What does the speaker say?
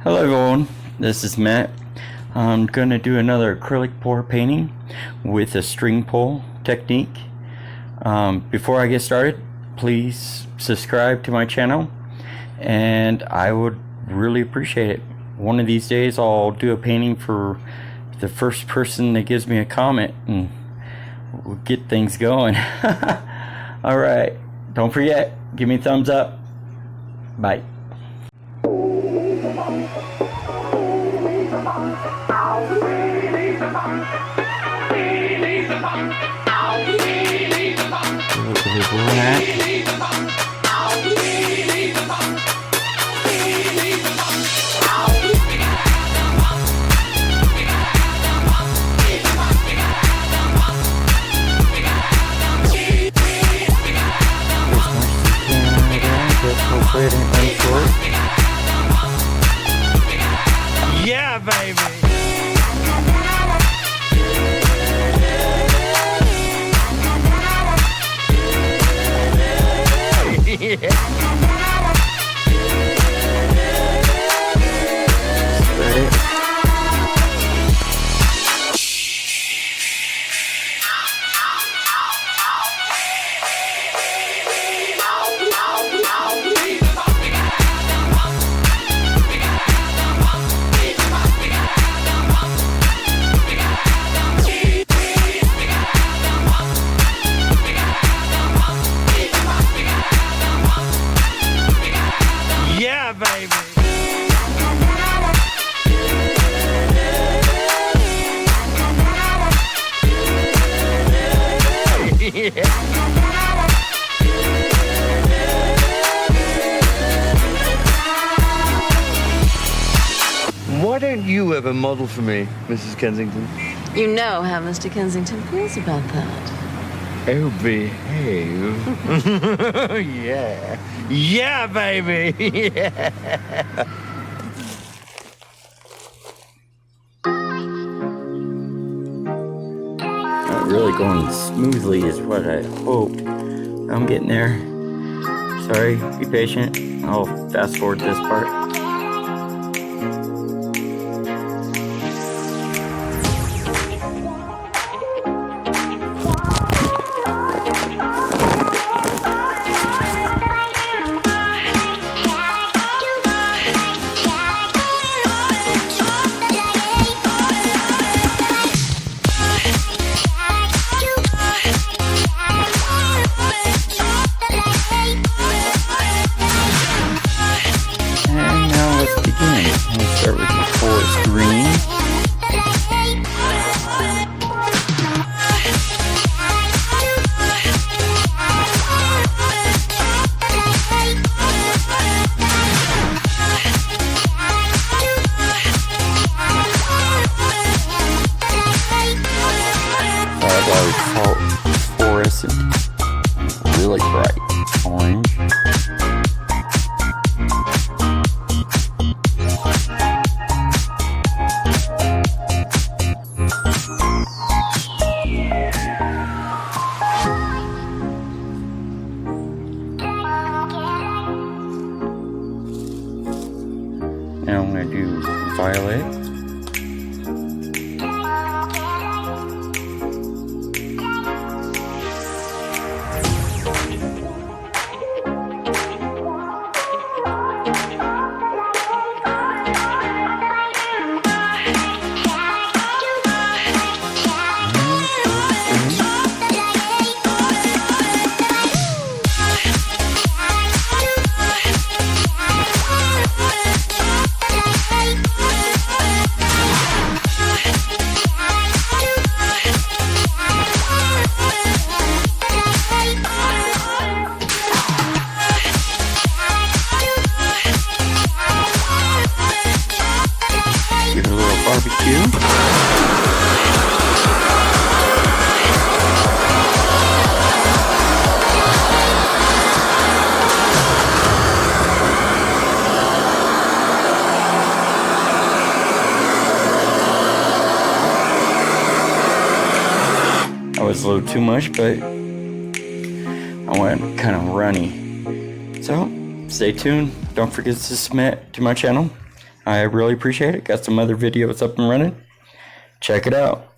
Hello everyone, this is Matt. I'm going to do another acrylic pour painting with a string pull technique. Before I get started, please subscribe to my channel and I would really appreciate it. One of these days I'll do a painting for the first person that gives me a comment and we'll get things going. Alright, don't forget, give me a thumbs up. Bye. Yeah, baby. Yeah, baby. Why don't you ever model for me, Mrs. Kensington? You know how Mr. Kensington feels about that. Oh, behave. Yeah. Yeah, baby. Yeah. Not really going smoothly is what I hoped. I'm getting there. Sorry, be patient. I'll fast forward this part. Start with the forest green. Followed by fluorescent, really bright orange. Now I'm going to do violet. Give it a little barbecue. That was a little too much, but I went kind of runny. So, stay tuned. Don't forget to submit to my channel. I really appreciate it. Got some other videos up and running. Check it out.